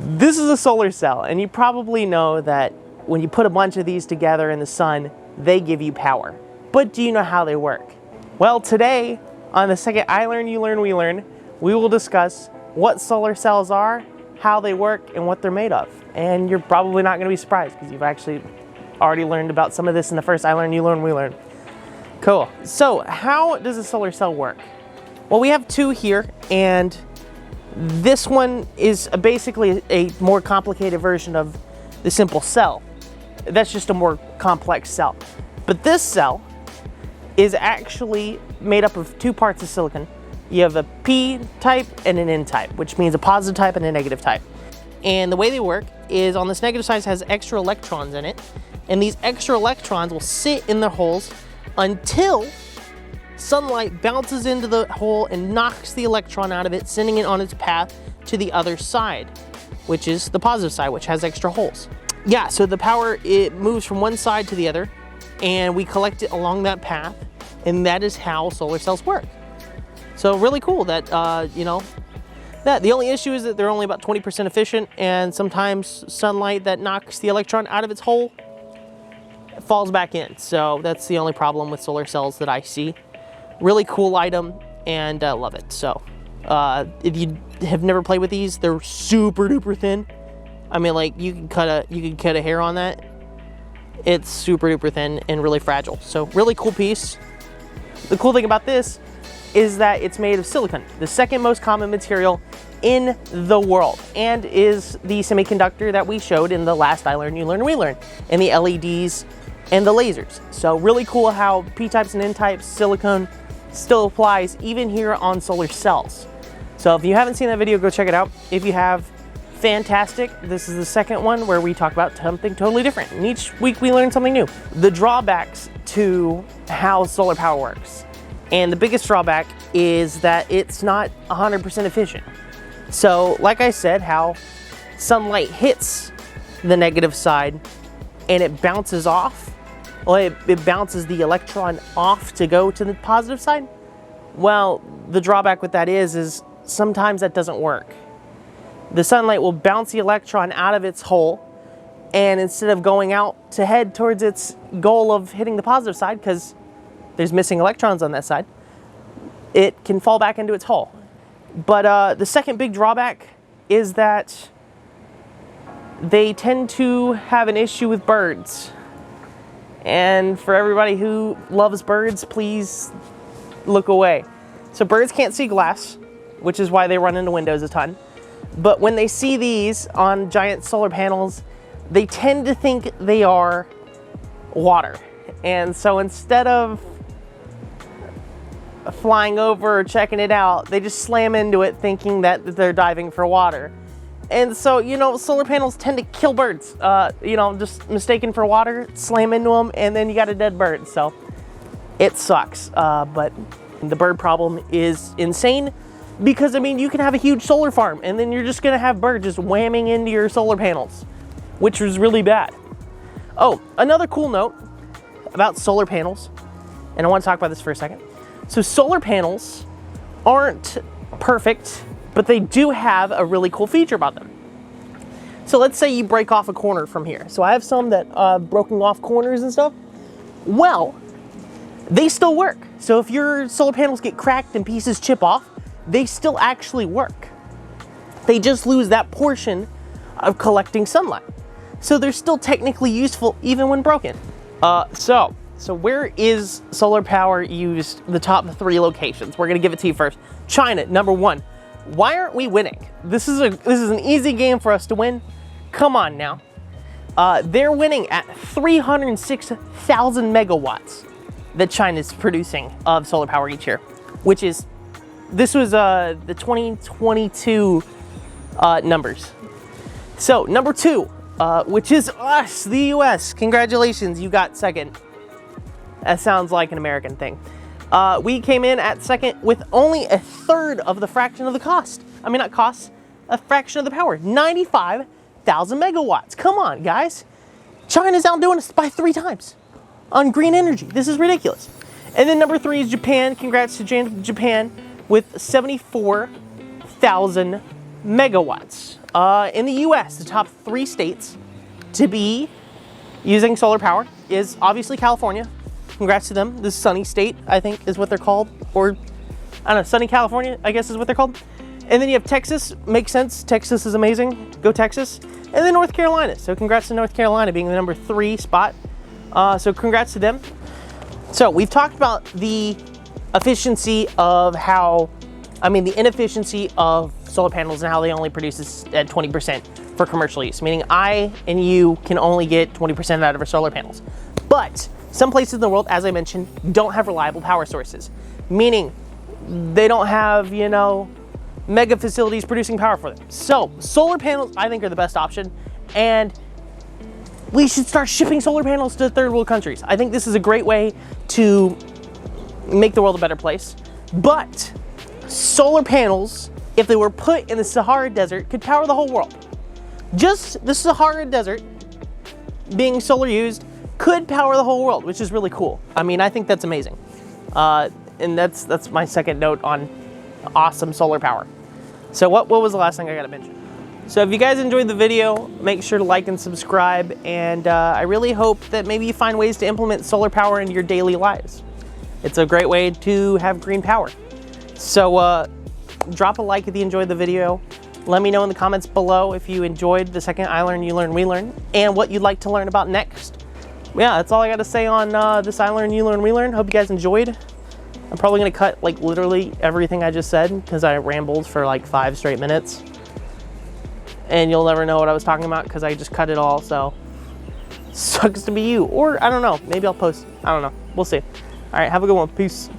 This is a solar cell, and you probably know that when you put a bunch of these together in the sun, they give you power. But do you know how they work? Well, today, on the second I Learn, You Learn, We Learn, we will discuss what solar cells are, how they work, and what they're made of. And you're probably not going to be surprised because you've actually already learned about some of this in the first I Learn, You Learn, We Learn. Cool. So how does a solar cell work? Well, we have two here, and this one is basically a more complicated version of the simple cell. That's just a more complex cell. But this cell is actually made up of two parts of silicon. You have a P type and an N type, which means a positive type and a negative type. And the way they work is on this negative side has extra electrons in it, and these extra electrons will sit in the holes until sunlight bounces into the hole and knocks the electron out of it, sending it on its path to the other side, which is the positive side, which has extra holes. Yeah, so the power, it moves from one side to the other, and we collect it along that path, and that is how solar cells work. So really cool that, the only issue is that they're only about 20% efficient, and sometimes sunlight that knocks the electron out of its hole falls back in. So that's the only problem with solar cells that I see. Really cool item, and I love it. So if you have never played with these, they're super duper thin. I mean, like you can cut a hair on that. It's super duper thin and really fragile. So really cool piece. The cool thing about this is that it's made of silicon, the second most common material in the world, and is the semiconductor that we showed in the last I Learn, You Learn, We Learn, and the LEDs and the lasers. So really cool how P-types and N-types silicon still applies even here on solar cells. So if you haven't seen that video, go check it out. If you have, fantastic. This is the second one where we talk about something totally different, and each week we learn something new. The drawbacks to how solar power works. And the biggest drawback is that it's not 100% efficient. So like I said, how sunlight hits the negative side and it bounces off, well, it bounces the electron off to go to the positive side. Well, the drawback with that is sometimes that doesn't work. The sunlight will bounce the electron out of its hole, and instead of going out to head towards its goal of hitting the positive side, because there's missing electrons on that side, it can fall back into its hole. But the second big drawback is that they tend to have an issue with birds. And for everybody who loves birds, please look away. So birds can't see glass, which is why they run into windows a ton. But when they see these on giant solar panels, they tend to think they are water. And so instead of flying over or checking it out, they just slam into it thinking that they're diving for water. And so, solar panels tend to kill birds. Just mistaken for water, slam into them, and then you got a dead bird. So it sucks. But the bird problem is insane because, you can have a huge solar farm and then you're just going to have birds just whamming into your solar panels, which was really bad. Oh, another cool note about solar panels, and I want to talk about this for a second. So solar panels aren't perfect, but they do have a really cool feature about them. So let's say you break off a corner from here. So I have some that broken off corners and stuff. Well, they still work. So if your solar panels get cracked and pieces chip off, they still actually work. They just lose that portion of collecting sunlight. So they're still technically useful even when broken. So where is solar power used? The top 3 locations. We're gonna give it to you first. China, number 1. Why aren't we winning? This is an easy game for us to win. Come on now. They're winning at 306,000 megawatts that China's producing of solar power each year, which is, this was the 2022 numbers. So number 2, which is us, the US. Congratulations, you got second. That sounds like an American thing. We came in at second with only a third of the fraction of the cost. I mean, not cost, a fraction of the power. 95,000 megawatts. Come on, guys. China's outdoing us by 3 times on green energy. This is ridiculous. And then number 3 is Japan. Congrats to Japan with 74,000 megawatts. in the US, the top 3 states to be using solar power is obviously California. Congrats to them. The sunny state, I think, is what they're called. Or, I don't know, sunny California, I guess is what they're called. And then you have Texas. Makes sense. Texas is amazing. Go Texas. And then North Carolina. So congrats to North Carolina being the number 3 spot. So congrats to them. So we've talked about the efficiency of the inefficiency of solar panels and how they only produce this at 20% for commercial use, meaning I and you can only get 20% out of our solar panels. But some places in the world, as I mentioned, don't have reliable power sources, meaning they don't have, mega facilities producing power for them. So solar panels, I think, are the best option, and we should start shipping solar panels to third world countries. I think this is a great way to make the world a better place. But solar panels, if they were put in the Sahara Desert, could power the whole world. Just the Sahara Desert being solar used could power the whole world, which is really cool. I mean, I think that's amazing. And that's my second note on awesome solar power. So what was the last thing I gotta mention? So if you guys enjoyed the video, make sure to like and subscribe, and I really hope that maybe you find ways to implement solar power into your daily lives. It's a great way to have green power. So drop a like if you enjoyed the video. Let me know in the comments below if you enjoyed the second I Learn, You Learn, We Learn, and what you'd like to learn about next. Yeah, that's all I gotta say on this I Learn, You Learn, We Learn. Hope you guys enjoyed. I'm probably gonna cut like literally everything I just said because I rambled for like 5 straight minutes. And you'll never know what I was talking about because I just cut it all, so sucks to be you. Or I don't know, maybe I'll post, I don't know, we'll see. All right, have a good one, peace.